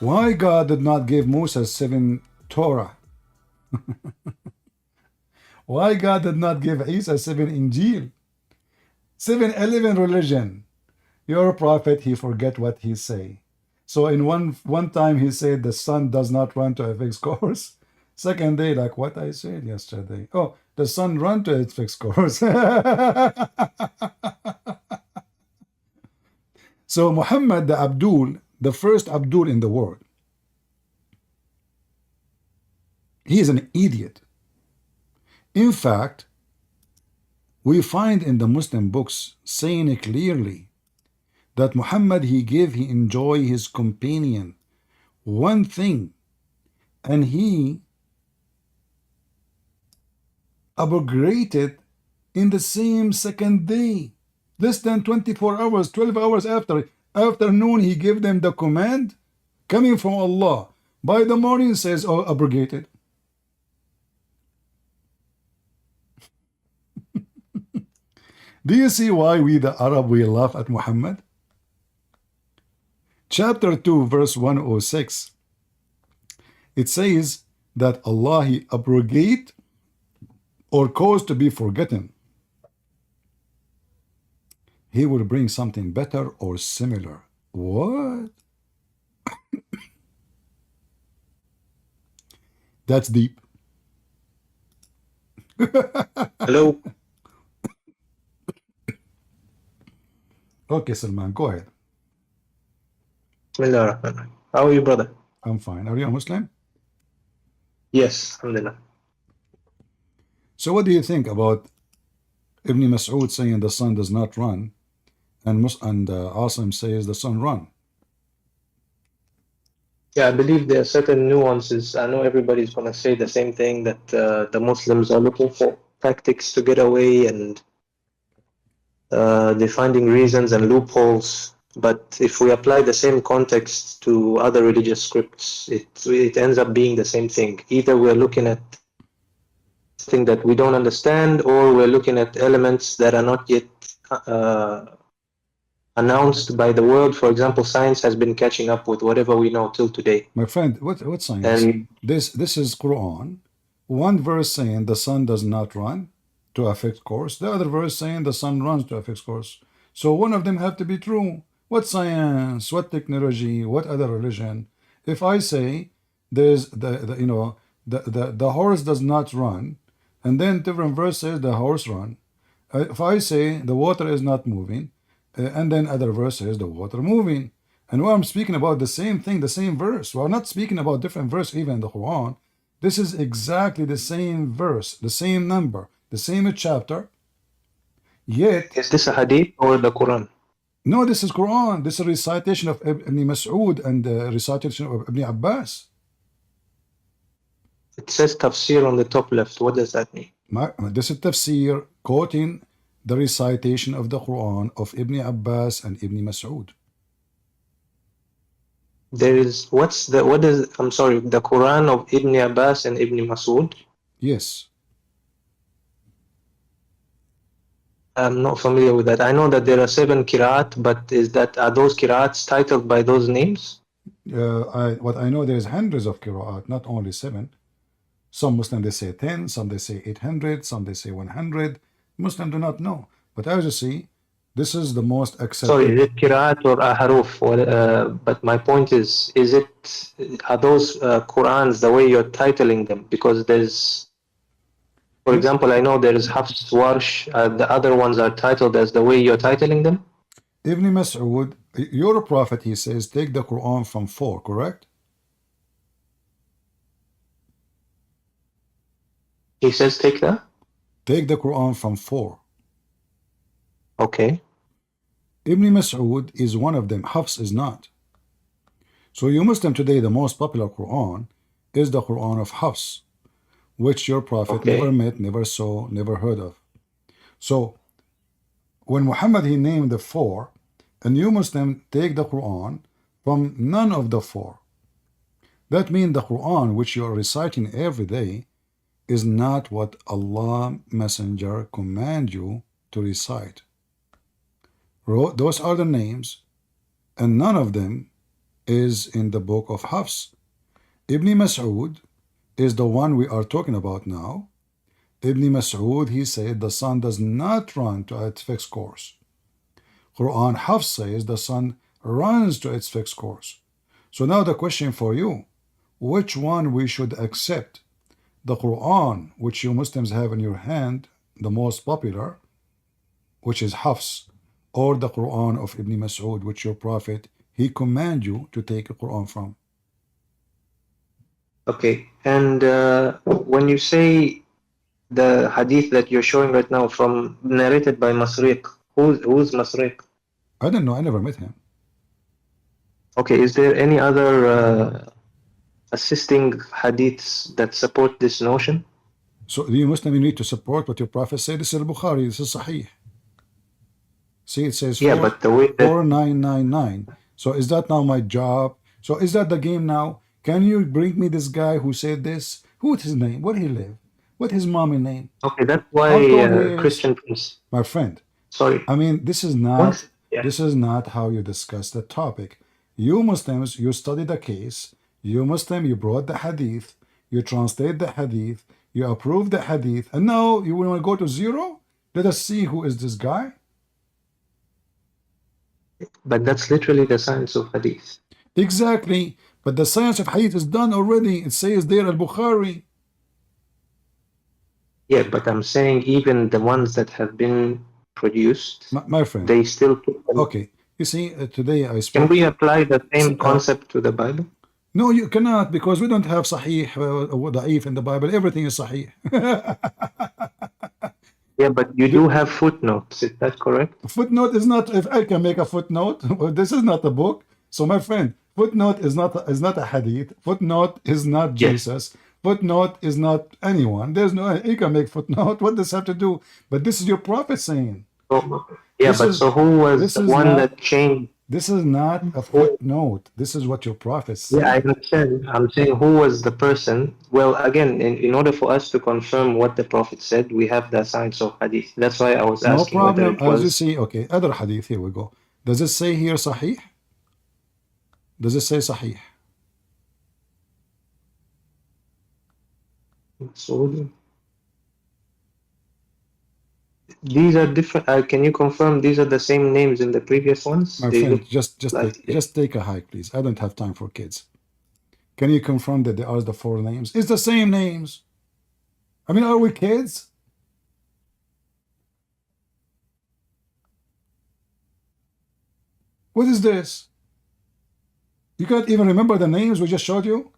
Why God did not give Moses 7 Torah? Why God did not give Isa 7 Injil? 7-Eleven religion. Your prophet, he forget what he say. So in one time he said the sun does not run to a fixed course. Second day, like what I said yesterday. Oh, the sun run to its fixed course. So Muhammad the Abdul, the first Abdul in the world, he is an idiot. In fact, we find in the Muslim books saying clearly that Muhammad, he enjoy his companion one thing, and he abrogated in the same second day, less than 24 hours, 12 hours afternoon, he gave them the command coming from Allah. By the morning says, oh, abrogated. Do you see why we the Arab, we laugh at Muhammad? Chapter 2 verse 106, it says that Allah, he abrogate or cause to be forgotten. He will bring something better or similar. What? That's deep. Hello. Okay, Salman, go ahead. Bismillah ar-Rahman ar-Rahim. How are you, brother? I'm fine. Are you a Muslim? Yes, alhamdulillah. So what do you think about Ibn Mas'ud saying the sun does not run, and Asim says the sun run? Yeah, I believe there are certain nuances. I know everybody's going to say the same thing, that the Muslims are looking for tactics to get away, and they're finding reasons and loopholes. But if we apply the same context to other religious scripts, it ends up being the same thing. Either we're looking at something that we don't understand, or we're looking at elements that are not yet announced by the world. For example, science has been catching up with whatever we know till today. My friend, what science? And This is Quran. One verse saying the sun does not run to a fixed course. The other verse saying the sun runs to a fixed course. So one of them have to be true. What science? What technology? What other religion? If I say there's the horse does not run, and then different verse says the horse run. If I say the water is not moving, and then other verse says the water moving. And when I'm speaking about the same thing, the same verse, we're not speaking about different verse even in the Quran. This is exactly the same verse, the same number, the same chapter. Yet, is this a hadith or the Quran? no, this is Quran. This is a recitation of Ibn Mas'ud and the recitation of Ibn Abbas. It says tafsir on the top left. What does that mean? This is tafsir quoting the recitation of the Quran of Ibn Abbas and Ibn Mas'ud. There is I'm sorry, the Quran of Ibn Abbas and Ibn Mas'ud? Yes. I'm not familiar with that. I know that there are 7 qira'at, but are those qira'ats titled by those names? What I know, there's hundreds of qira'at, not only 7. Some Muslims they say 10, some they say 800, some they say 100. Muslims do not know. But as you see, this is the most accepted. Sorry, is it qira'at or aharuf? But my point is are those Qurans the way you're titling them? Because there's, for example, I know there is Hafs, Warsh, the other ones are titled as the way you're titling them. Ibn Mas'ud, your prophet, he says, take the Quran from 4, correct? He says take the Quran from 4. Okay. Ibn Mas'ud is one of them. Hafs is not. So you Muslim today, the most popular Quran is the Quran of Hafs, which your prophet never met, never saw, never heard of. So when Muhammad, he named the 4, and you Muslim take the Quran from none of the 4. That means the Quran which you are reciting every day is not what Allah Messenger command you to recite. Those are the names, and none of them is in the book of Hafs. Ibn Mas'ud is the one we are talking about now. Ibn Mas'ud, he said the sun does not run to its fixed course. Quran Hafs says the sun runs to its fixed course. So now the question for you, which one we should accept? The Quran, which you Muslims have in your hand, the most popular, which is Hafs, or the Quran of Ibn Mas'ud, which your Prophet, he command you to take the Quran from? Okay, and when you say the hadith that you're showing right now from narrated by Masriq, who's Masriq? I don't know, I never met him. Okay, is there any other assisting hadiths that support this notion? So you Muslim, you need to support what your Prophet said. This is Bukhari, this is Sahih. See, it says Yeah, but the way that 4999. So is that now my job? So is that the game now? Can you bring me this guy who said this? What's his name? Where he live? What his mommy name? okay, that's How tall he why is? Christian Prince. My friend, Sorry, I mean, this is once. not how you discuss the topic. You Muslims, you study the case. You Muslim, you brought the hadith. You translate the hadith. You approve the hadith. And now you want to go to zero? Let us see who is this guy. But that's literally the science of hadith. Exactly. But the science of hadith is done already. It says there al-Bukhari. Yeah, but I'm saying even the ones that have been produced, My friend. they still put them. Okay. You see, today I Can spoke. we apply the same concept to the Bible? No, you cannot, because we don't have Sahih, Da'if in the Bible. Everything is Sahih. Yeah, but you do have footnotes. Is that correct? Footnote is not, if I can make a footnote, this is not a book. So my friend, footnote is not a hadith. Footnote is not Jesus. Footnote is not anyone. There's no, you can make footnote. What does this have to do? But this is your prophet saying. Yeah, but so who was the one that changed? This is not a footnote. This is what your prophet said. Yeah, I understand. I'm saying who was the person. Well, again, in order for us to confirm what the prophet said, we have the science of hadith. That's why I was asking whether it was. As you see, okay, other hadith, here we go. Does it say here Sahih? Does it say Sahih? So, these are different. Can you confirm these are the same names in the previous ones? My They friend, look just take a hike, please. I don't have time for kids. Can you confirm that they are the four names? It's the same names. I mean, are we kids? What is this? You can't even remember the names we just showed you?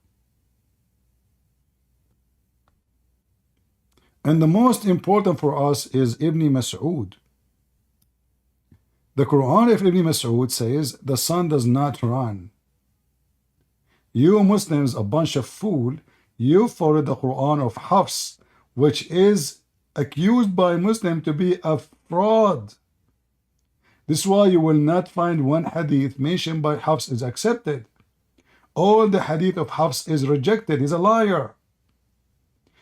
And the most important for us is Ibn Mas'ud. The Quran of Ibn Mas'ud says the sun does not run. You Muslims, a bunch of fool, you follow the Quran of Hafs, which is accused by Muslim to be a fraud. This is why you will not find one hadith mentioned by Hafs is accepted. All the hadith of Hafs is rejected. He's a liar.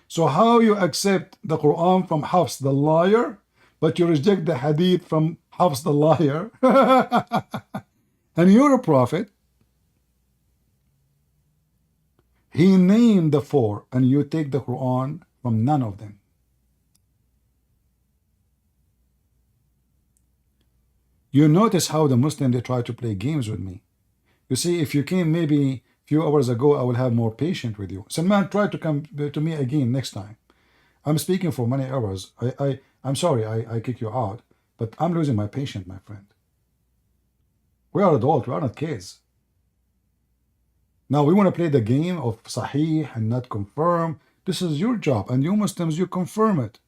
So how you accept the Quran from Hafs, the liar, but you reject the hadith from Hafs, the liar? And you're a prophet. He named the four, and you take the Quran from none of them. You notice how the Muslims, they try to play games with me. You see, if you came maybe a few hours ago, I will have more patience with you. Salman, try to come to me again next time. I'm speaking for many hours. I'm sorry I kick you out, but I'm losing my patience, my friend. We are adults, we are not kids. Now we want to play the game of Sahih and not confirm. This is your job, and you Muslims, you confirm it.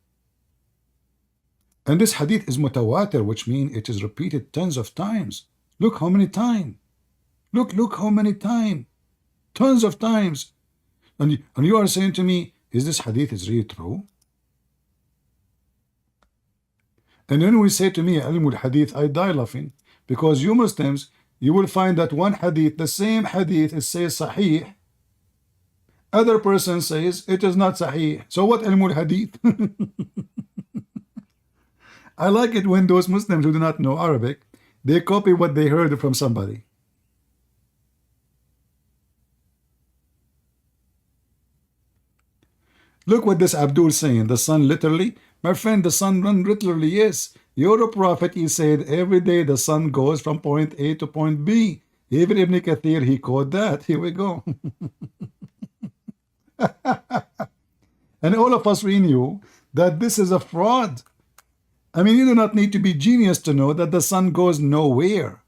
And this hadith is mutawatir, which means it is repeated tens of times. Look how many times. Look how many times. Tons of times. And you are saying to me, is this hadith is really true? And then we say to me, Ilmul Hadith, I die laughing, because you Muslims, you will find that one hadith, the same hadith, it says Sahih. Other person says it is not Sahih. So what Ilmul Hadith? I like it when those Muslims who do not know Arabic, they copy what they heard from somebody. Look what this Abdul saying. The sun literally, my friend, the sun run literally. Yes, you're a prophet. He said every day the sun goes from point A to point B. Even Ibn Kathir, he quote that. Here we go. And all of us, we knew that this is a fraud. I mean, you do not need to be genius to know that the sun goes nowhere.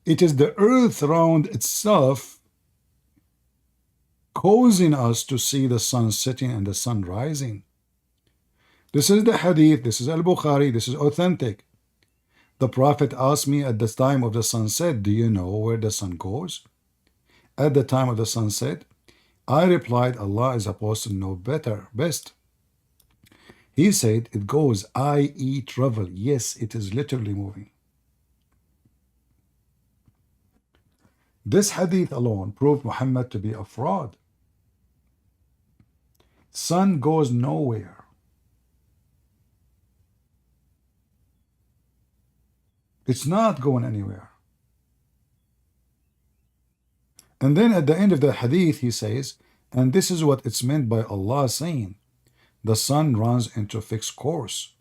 It is the earth around itself causing us to see the sun setting and the sun rising. This is the Hadith, this is Al-Bukhari, this is authentic. The Prophet asked me at the time of the sunset, do you know where the sun goes? At the time of the sunset, I replied, Allah is supposed to know better, best. He said, it goes, i.e. travel. Yes, it is literally moving. This hadith alone proved Muhammad to be a fraud. Sun goes nowhere. It's not going anywhere. And then at the end of the hadith, he says, and this is what it's meant by Allah saying, the sun runs into a fixed course.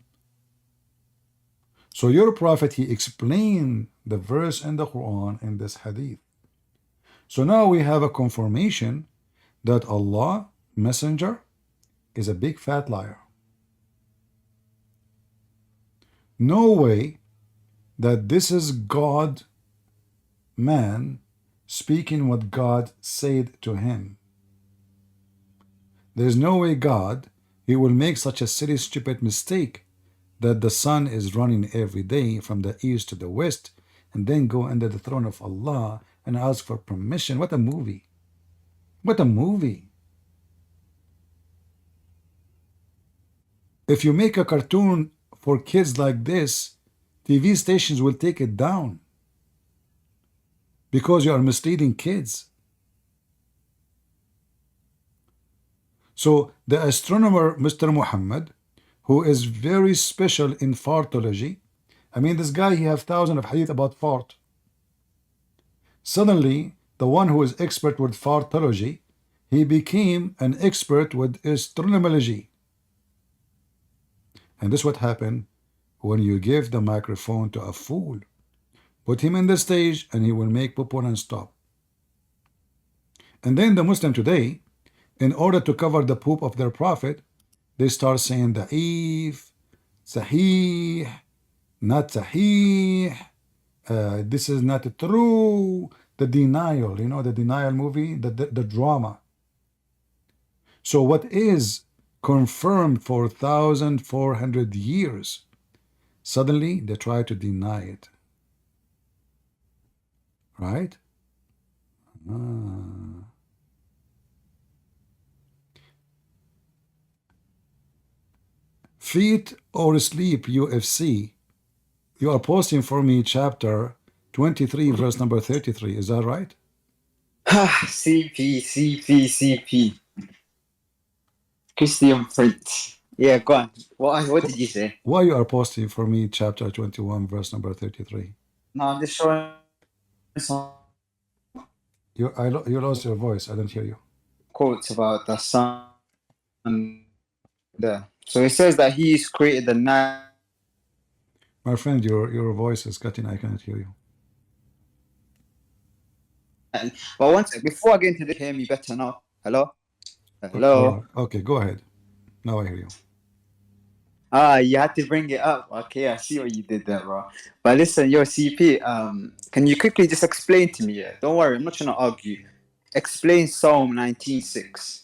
So your prophet, he explained the verse in the Quran in this hadith. So now we have a confirmation that Allah, messenger, is a big fat liar. No way that this is God, man, speaking what God said to him. There's no way God, he will make such a silly, stupid mistake that the sun is running every day from the east to the west and then go under the throne of Allah and ask for permission. What a movie. What a movie. If you make a cartoon for kids like this, TV stations will take it down because you are misleading kids. So the astronomer, Mr. Muhammad, who is very special in fartology, I mean, this guy, he have thousands of hadith about fart. Suddenly, the one who is expert with fartology, he became an expert with astronomology. And this is what happened when you give the microphone to a fool. Put him in the stage and he will make poo and stop. And then the Muslim today, in order to cover the poop of their prophet, they start saying da'if, sahih, not sahih, this is not true, the denial, you know, the denial movie, the drama. So what is confirmed for 1,400 years, suddenly they try to deny it. Right? Feet or sleep UFC. You are posting for me chapter 23, verse number 33. Is that right? CP. Christian Prince. Yeah, go on. What did you say? Why you are posting for me chapter 21, verse number 33? No, I'm just showing some You lost your voice. I don't hear you. quotes about the sun there. So it says that he's created the night. My friend, your voice is cutting. I cannot hear you. But one second, before I get into this, hear me better now. Hello? Hello? Okay, go ahead. Now I hear you. You had to bring it up. Okay, I see what you did there, bro. But listen, your CP, can you quickly just explain to me? Yeah? Don't worry, I'm not trying to argue. Explain Psalm 19:6.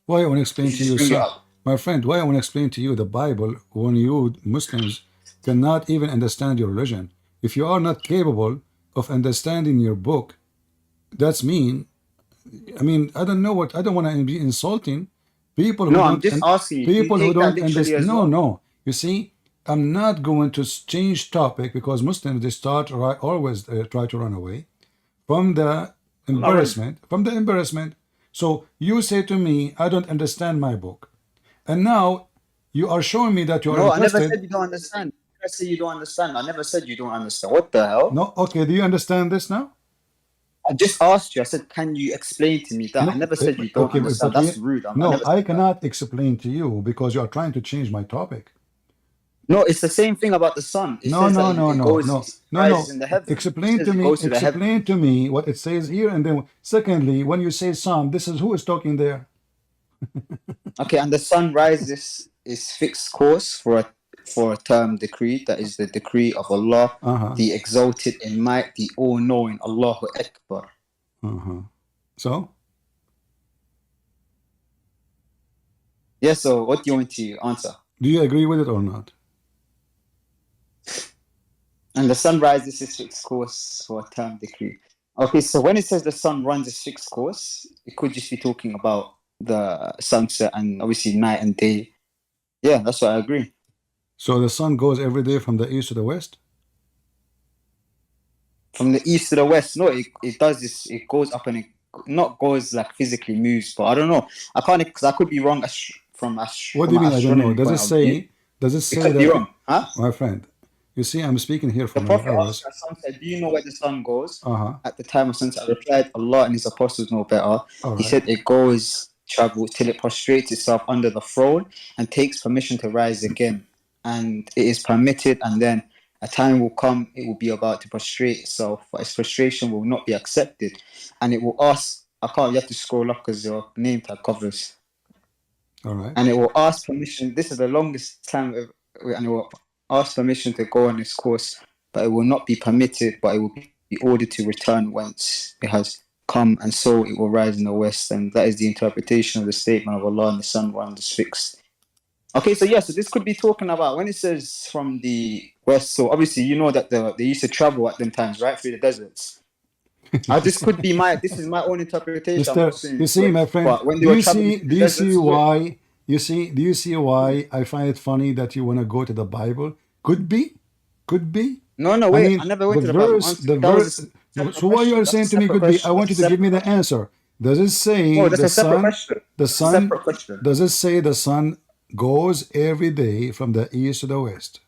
Why I want to explain to you, sir? My friend, why I want to explain to you the Bible when you Muslims cannot even understand your religion? If you are not capable of understanding your book, that's mean. I mean, I don't know what, I don't want to be insulting people who No, don't, I'm just asking you. people who don't understand. No. You see, I'm not going to change topic because Muslims, they start always try to run away from the embarrassment. So you say to me, I don't understand my book. And now you are showing me that you are interested. I never said you don't understand. I said you don't understand. I never said you don't understand. What the hell? No, okay, do you understand this now? I just asked you. I said, can you explain to me that? No, I never said you don't okay, understand. but That's rude. I no, never I said that. cannot explain to you because you are trying to change my topic. No, it's the same thing about the sun. It No, says no, that no, it no, goes, no, it no, rises no. in the heavens. It Explain says to it me, goes to the heavens. explain to me what it says here, and then secondly, when you say sun, this is who is talking there? Okay, and the sun rises is fixed course for a term decree. That is the decree of Allah, the exalted in might, the all-knowing, Allahu Akbar. So? Yes, so what do you want to answer? Do you agree with it or not? And the sun rises its fixed course for a term decree. Okay, so when it says the sun runs its fixed course, it could just be talking about the sunset and obviously night and day. Yeah, that's what I agree. So the sun goes every day from the east to the west? From the east to the west. No, it does this. It goes up and it not goes like physically moves, but I don't know. I can't, because I could be wrong What do you mean I don't know? Does it say be wrong, huh? My friend, you see, I'm speaking here The for many Prophet hours. asked us, said, do you know where the sun goes? At the time of sunset, I replied, Allah and his apostles know better. He said it goes, travels till it prostrates itself under the throne and takes permission to rise again. And it is permitted, and then a time will come, it will be about to prostrate itself, but its prostration will not be accepted. And it will ask, you have to scroll up because your name tag covers. And it will ask permission. This is the longest time, and it will ask permission to go on its course, but it will not be permitted, but it will be ordered to return whence it has come, and so it will rise in the west. And that is the interpretation of the statement of Allah, and the sun runs fixed. Okay, so yeah, so this could be talking about when it says from the west. So obviously, you know that they used to travel at them times, right, through the deserts. This could be this is my own interpretation. You see, my friend, do you see why I find it funny that you want to go to the Bible? Could be. No, wait, I never went to the Bible. So why you are saying to me could be? I want you to give me the answer. Does it say the sun? Does it say the sun goes every day from the east to the west?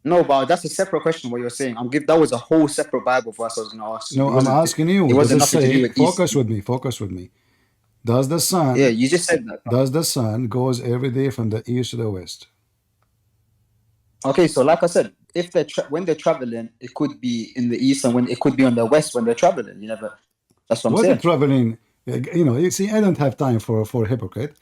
No, but that's a separate question. What you're saying, that was a whole separate Bible verse I was going to ask. No, I'm asking you. It wasn't nothing to do with focus with me. Focus with me. Does the sun? Yeah, you just said that. Does the sun goes every day from the east to the west? Okay, so like I said, if when they're traveling, it could be in the east, and when it could be on the west when they're traveling. You never. That's what I'm saying. What traveling? You see, I don't have time for a hypocrite.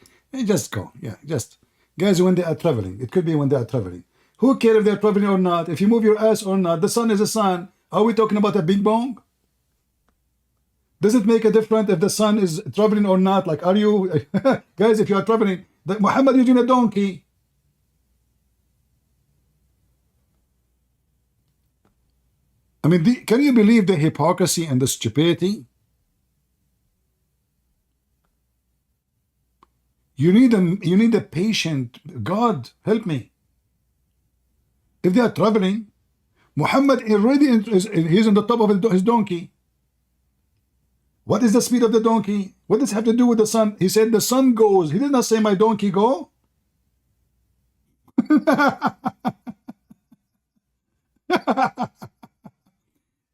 Just go. Yeah, just guys when they are traveling. It could be when they are traveling. Who cares if they're traveling or not? If you move your ass or not, the sun is a sun. Are we talking about a big bong? Does it make a difference if the sun is traveling or not? Like, are you guys? If you are traveling, Muhammad using a donkey. I mean, can you believe the hypocrisy and the stupidity? You need a patient. God help me. If they are traveling, Muhammad already he's on the top of his donkey. What is the speed of the donkey? What does it have to do with the sun? He said the sun goes. He did not say my donkey go.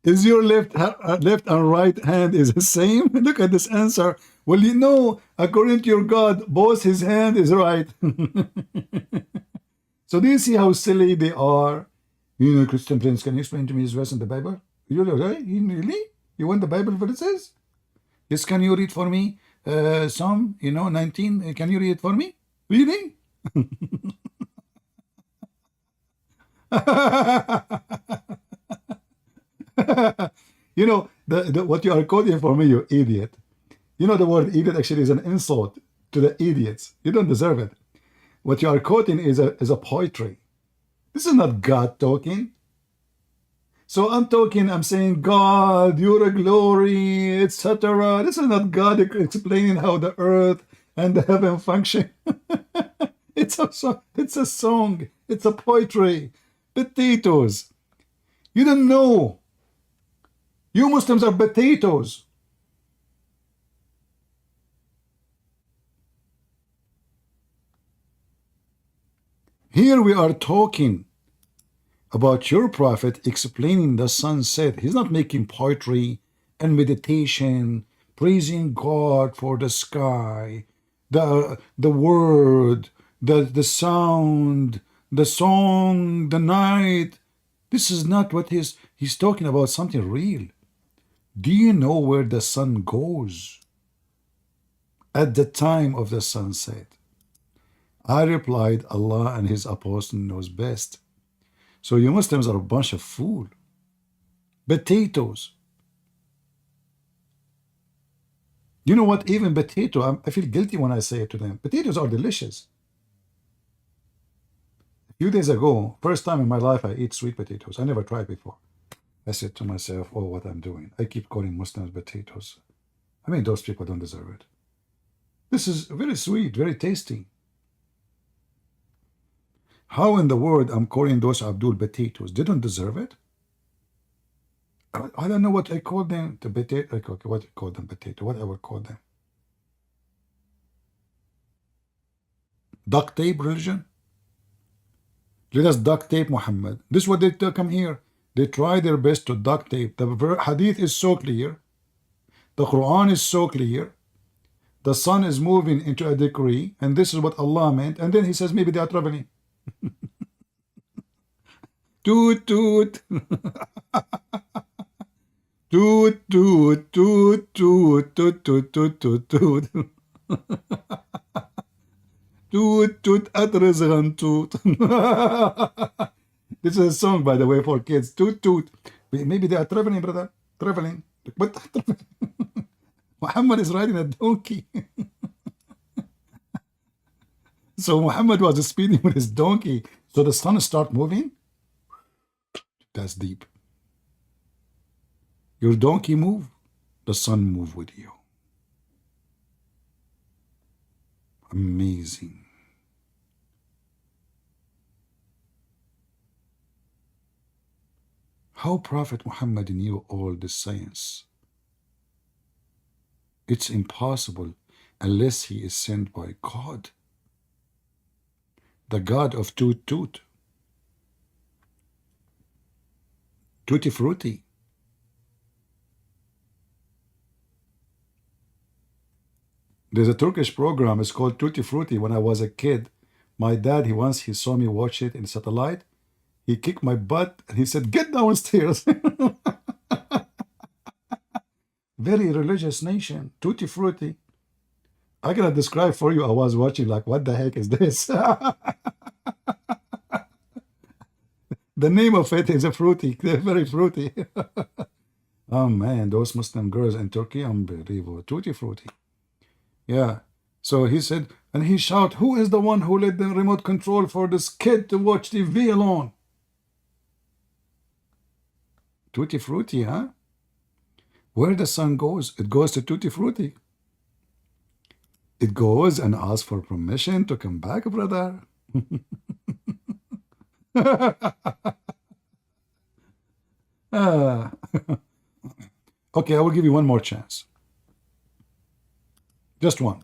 Is your left and right hand is the same? Look at this answer. Well, you know, according to your God, both his hand is right. So do you see how silly they are? You know, Christian friends, can you explain to me this verse in the Bible? Really? You want the Bible verses? Yes, can you read for me Psalm, 19? Can you read it for me? Really? You know, what you are quoting for me, you idiot. You know, the word idiot actually is an insult to the idiots. You don't deserve it. What you are quoting is a poetry. This is not God talking. So I'm saying, God, your glory, etc. This is not God explaining how the earth and the heaven function. It's a song. It's a poetry. Potatoes. You don't know. You Muslims are potatoes. Here we are talking about your prophet explaining the sunset. He's not making poetry and meditation, praising God for the sky, the word, the sound, the song, the night. This is not what he's talking about, something real. Do you know where the sun goes at the time of the sunset? I replied, Allah and his apostle knows best. So you Muslims are a bunch of fools. Potatoes. You know what? Even potato, I feel guilty when I say it to them. Potatoes are delicious. A few days ago, first time in my life, I eat sweet potatoes. I never tried before. I said to myself, oh, what I'm doing. I keep calling Muslims potatoes. I mean, those people don't deserve it. This is very sweet, very tasty. How in the world I'm calling those Abdul potatoes? They don't deserve it. I don't know what I call them. The potato. Okay, what I call them? Potato. What I would call them? Duct tape religion. Let us duct tape Muhammad. This is what they come here. They try their best to duct tape. The Hadith is so clear. The Quran is so clear. The sun is moving into a decree, and this is what Allah meant. And then he says maybe they are traveling. Toot toot. Toot toot toot toot toot toot toot toot toot. Toot toot atrazgan toot. This is a song, by the way, for kids. Toot toot. Maybe they are traveling, brother. Traveling. But Muhammad is riding a donkey. So Muhammad was speeding with his donkey. So the sun start moving. That's deep. Your donkey move, the sun move with you. Amazing. How Prophet Muhammad knew all this science? It's impossible unless he is sent by God, the God of toot toot, tutti frutti. There's a Turkish program, it's called Tutti Frutti. When I was a kid, my dad, he saw me watch it in satellite. He kicked my butt and he said, get downstairs. Very religious nation, Tutti Frutti. I cannot describe for you. I was watching like, what the heck is this? The name of it is a fruity. They're very fruity. Oh man, those Muslim girls in Turkey, unbelievable. Tutti Frutti. Yeah. So he said, and he shouted, who is the one who let the remote control for this kid to watch TV alone? Tutti Frutti, huh? Where the sun goes, it goes to Tutti Frutti. It goes and asks for permission to come back, brother. Okay, I will give you one more chance. Just one.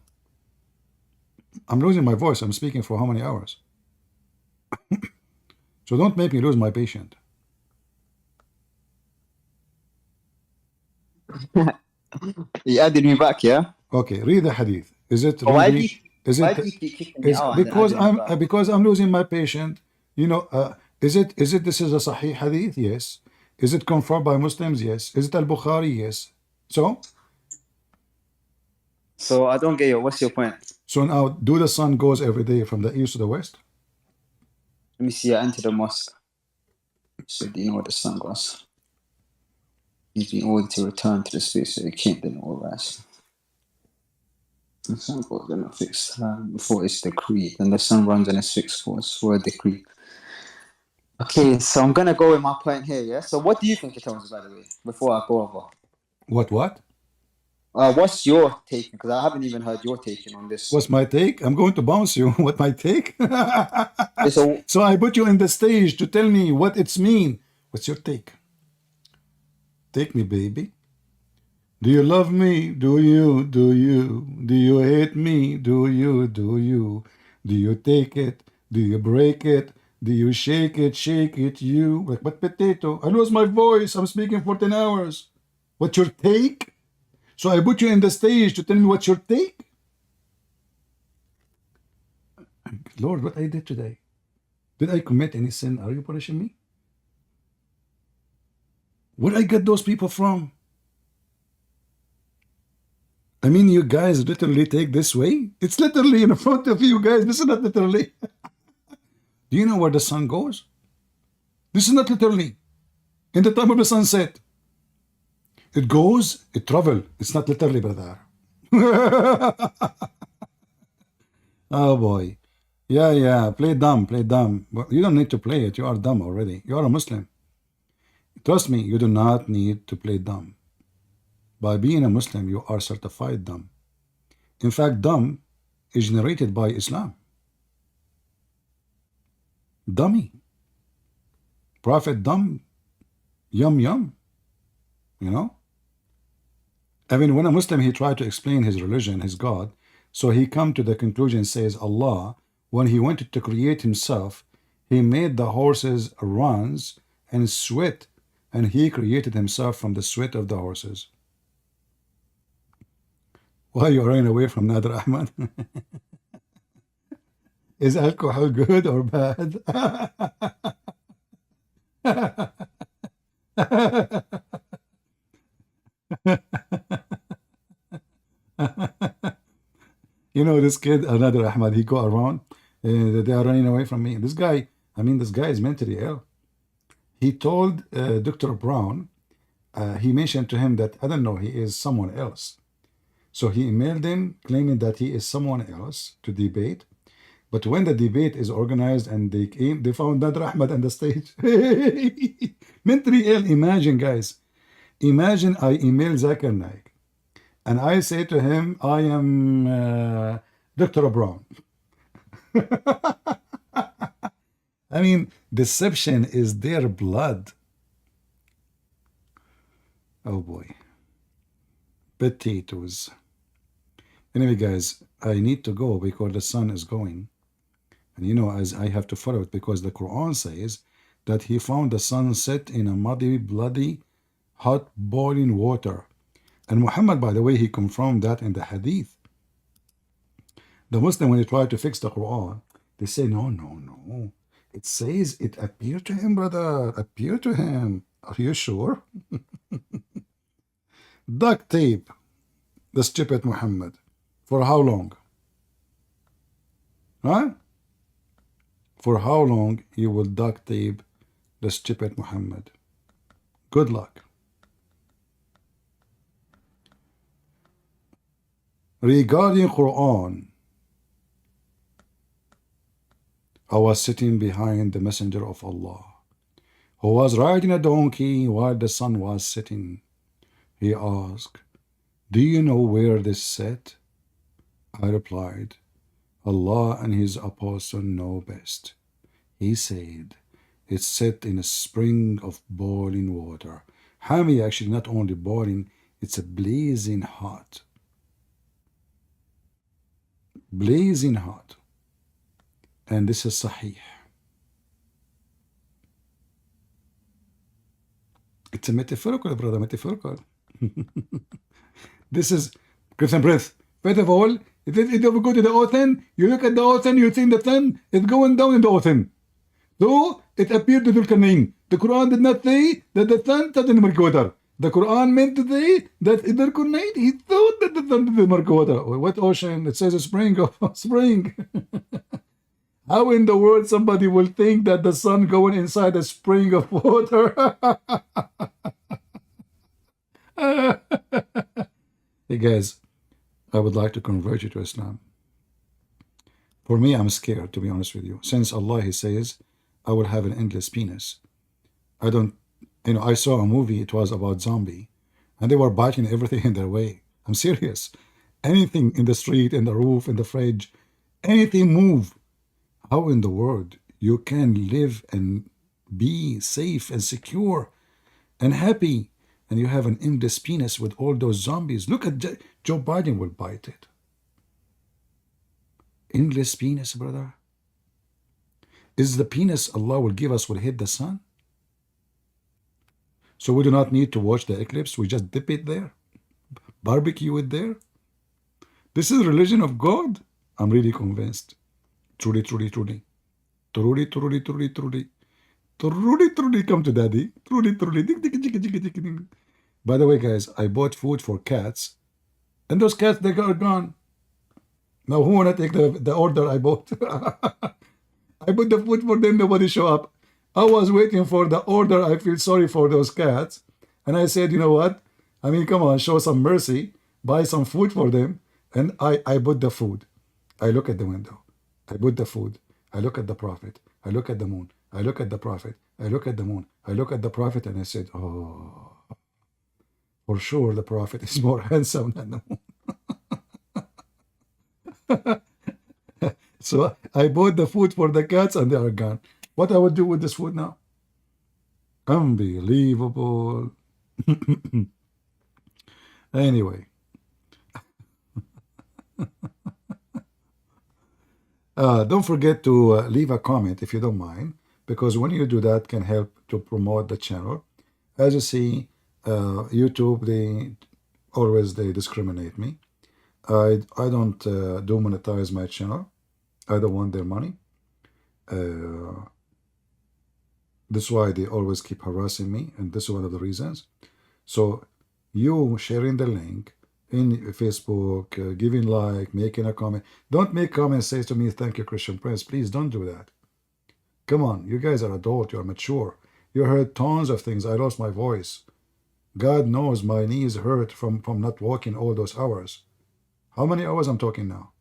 I'm losing my voice. I'm speaking for how many hours? So don't make me lose my patient. You added me back, yeah? Okay, read the hadith. Is it Why do really? you, Is why it? do you keep kicking me Is out? and then because adding me back? because I'm losing my patient. You know, is it this is a Sahih hadith? Yes. Is it confirmed by Muslims? Yes. Is it Al-Bukhari? Yes. So So I don't get you. What's your point? now, do the sun goes every day from the east to the west? Let me see. I entered the mosque. So do you know where the sun goes? He's been ordered to return to the space where he came, then all rise. The sun goes in a fixed time before it's decreed, and the sun runs in a fixed course for a decree. Okay, so I'm gonna go with my point here, yeah? So what do you think it tells, by the way, before I go over? What? What's your take? Because I haven't even heard your take on this. What's my take? I'm going to bounce you. What my take? So, So I put you in the stage to tell me what it's mean. What's your take? Take me, baby. Do you love me? Do you? Do you? Do you hate me? Do you? Do you? Do you take it? Do you break it? Do you shake it? Shake it, you. Like, but potato. I lose my voice. I'm speaking for 10 hours. What's your take? So I put you in the stage to tell me what's your take? Lord, what I did today? Did I commit any sin? Are you punishing me? Where I get those people from? I mean, you guys literally take this way? It's literally in front of you guys. This is not literally. Do you know where the sun goes? This is not literally. In the time of the sunset. It goes, it travels. It's not literally, brother. Oh boy. Yeah, play dumb, play dumb. But you don't need to play it. You are dumb already. You are a Muslim. Trust me, you do not need to play dumb. By being a Muslim, you are certified dumb. In fact, dumb is generated by Islam. Dummy. Prophet dumb. Yum yum. You know? I mean, when a Muslim, he tried to explain his religion, his God, so he come to the conclusion, says Allah, when he wanted to create himself, he made the horses runs and sweat, and he created himself from the sweat of the horses. Why you running away from Nader Ahmad? Is alcohol good or bad? You know, this kid, Nader Ahmad, he go around, they are running away from me. This guy, I mean, this guy is mentally ill. He told Dr. Brown, he mentioned to him that, I don't know, he is someone else. So he emailed him claiming that he is someone else to debate. But when the debate is organized and they came, they found Nader Ahmad on the stage. Mentally ill. Imagine, guys. Imagine I email Zakir Naik and I say to him, I am Dr. Brown. I mean, deception is their blood. Oh boy. Potatoes. Anyway, guys, I need to go because the sun is going. And you know, as I have to follow it because the Quran says that he found the sun set in a muddy, bloody, hot, boiling water. And Muhammad, by the way, he confirmed that in the Hadith. The Muslim, when they try to fix the Quran, they say, no. It says it appeared to him, brother. Appeared to him. Are you sure? Duct tape the stupid Muhammad. For how long? Huh? For how long you will duct tape the stupid Muhammad? Good luck. Regarding Quran, I was sitting behind the messenger of Allah, who was riding a donkey while the sun was setting. He asked, do you know where this set? I replied, Allah and his apostle know best. He said, it's set in a spring of boiling water. Hami, actually not only boiling, it's a blazing hot. Blazing hot. And this is Sahih. It's a metaphorical, brother, metaphorical. This is Christian breath. First of all, if you go to the ocean, you look at the ocean, you think the sun is going down in the ocean. So it appeared to 𝐤𝐤. The Quran did not say that the sun touched in the murky water. The Quran meant to say that 𝐤𝐤, he thought that the sun touched the murky water. What ocean? It says a spring of spring. How in the world somebody will think that the sun going inside a spring of water? Hey guys, I would like to convert you to Islam. For me, I'm scared, to be honest with you. Since Allah, He says, I will have an endless penis. I don't, I saw a movie, it was about zombie, and they were biting everything in their way. I'm serious. Anything in the street, in the roof, in the fridge, anything move. How in the world you can live and be safe and secure and happy, and you have an endless penis with all those zombies? Look at Joe Biden will bite it. Endless penis, brother. Is the penis Allah will give us will hit the sun? So we do not need to watch the eclipse. We just dip it there, barbecue it there. This is religion of God. I'm really convinced. Truly, truly, truly. Truly, truly, truly, truly. Truly, truly, come to daddy. Truly, truly. By the way, guys, I bought food for cats, and those cats, they are gone. Now, who wanna take the order I bought? I put the food for them, nobody show up. I was waiting for the order. I feel sorry for those cats. And I said, you know what? I mean, come on, show some mercy. Buy some food for them. And I bought the food. I look at the window. I put the food. I look at the prophet. I look at the moon. I look at the prophet. I look at the moon. I look at the prophet, and I said, oh, for sure the prophet is more handsome than the moon. So I bought the food for the cats, and they are gone. What I would do with this food now? Unbelievable. Anyway. Don't forget to leave a comment if you don't mind, because when you do that can help to promote the channel. As you see, YouTube, they discriminate me. I don't do monetize my channel. I don't want their money. That's why they always keep harassing me, and this is one of the reasons. So you sharing the link in Facebook, giving like, making a comment. Don't make comments, say to me, thank you, Christian Prince. Please don't do that. Come on, you guys are adult, you are mature. You heard tons of things. I lost my voice. God knows my knees hurt from not walking all those hours. How many hours I'm talking now?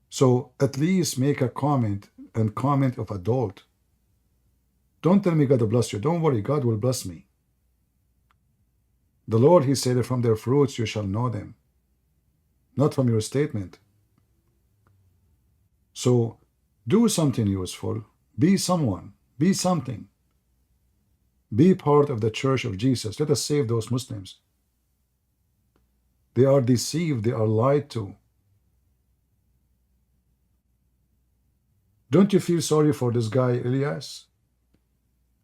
So at least make a comment, and comment of adult. Don't tell me God will bless you. Don't worry, God will bless me. The Lord, he said, from their fruits you shall know them, not from your statement. So do something useful. Be someone. Be something. Be part of the Church of Jesus. Let us save those Muslims. They are deceived. They are lied to. Don't you feel sorry for this guy, Elias?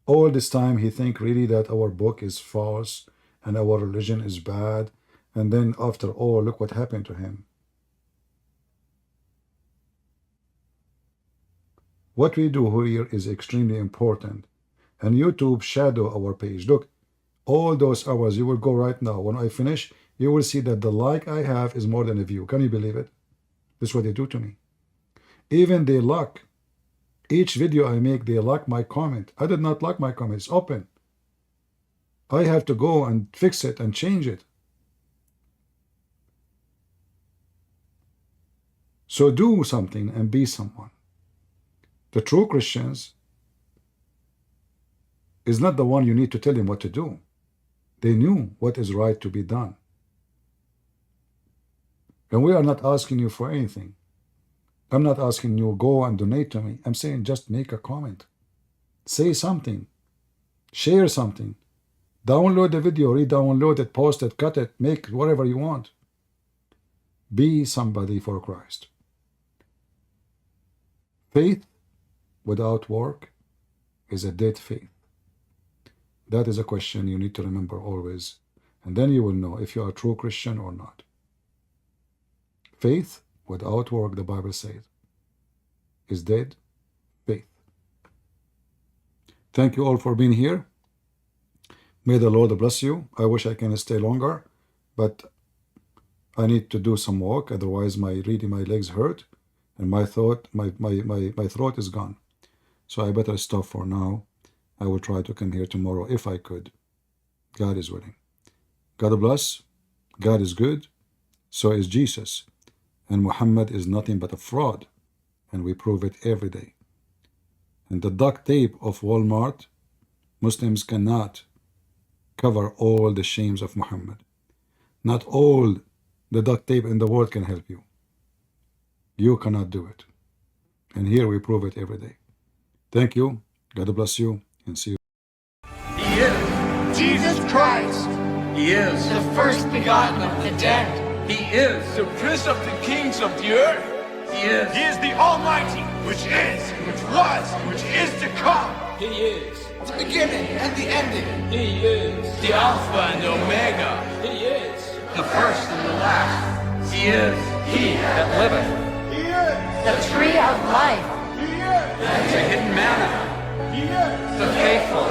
All this time he think really that our book is false and our religion is bad. And then after all, look what happened to him. What we do here is extremely important. And YouTube shadow our page. Look, all those hours, you will go right now. When I finish, you will see that the like I have is more than a view. Can you believe it? This is what they do to me. Even they lock. Each video I make, they lock my comment. I did not lock my comment. It's open. I have to go and fix it and change it. So do something and be someone. The true Christians is not the one you need to tell him what to do. They knew what is right to be done. And we are not asking you for anything. I'm not asking you go and donate to me. I'm saying just make a comment. Say something. Share something. Download the video, re-download it, post it, cut it, make whatever you want. Be somebody for Christ. Faith without work is a dead faith. That is a question you need to remember always. And then you will know if you are a true Christian or not. Faith without work, the Bible says, is dead faith. Thank you all for being here. May the Lord bless you. I wish I can stay longer, but I need to do some walk. Otherwise, my legs hurt, and my throat is gone. So I better stop for now. I will try to come here tomorrow if I could. God is willing. God bless. God is good. So is Jesus. And Muhammad is nothing but a fraud. And we prove it every day. And the duct tape of Walmart, Muslims cannot cover all the shames of Muhammad. Not all the duct tape in the world can help you. You cannot do it. And here we prove it every day. Thank you. God bless you. And see you. He is Jesus Christ. He is the first begotten of the dead. He is the Prince of the kings of the earth. He is. He is the Almighty, which is, which was, which is to come. He is beginning and the ending. He is the Alpha and Omega. He is the first and the last. He is He that liveth. He is the tree of life. He is the hidden manna. He is the faithful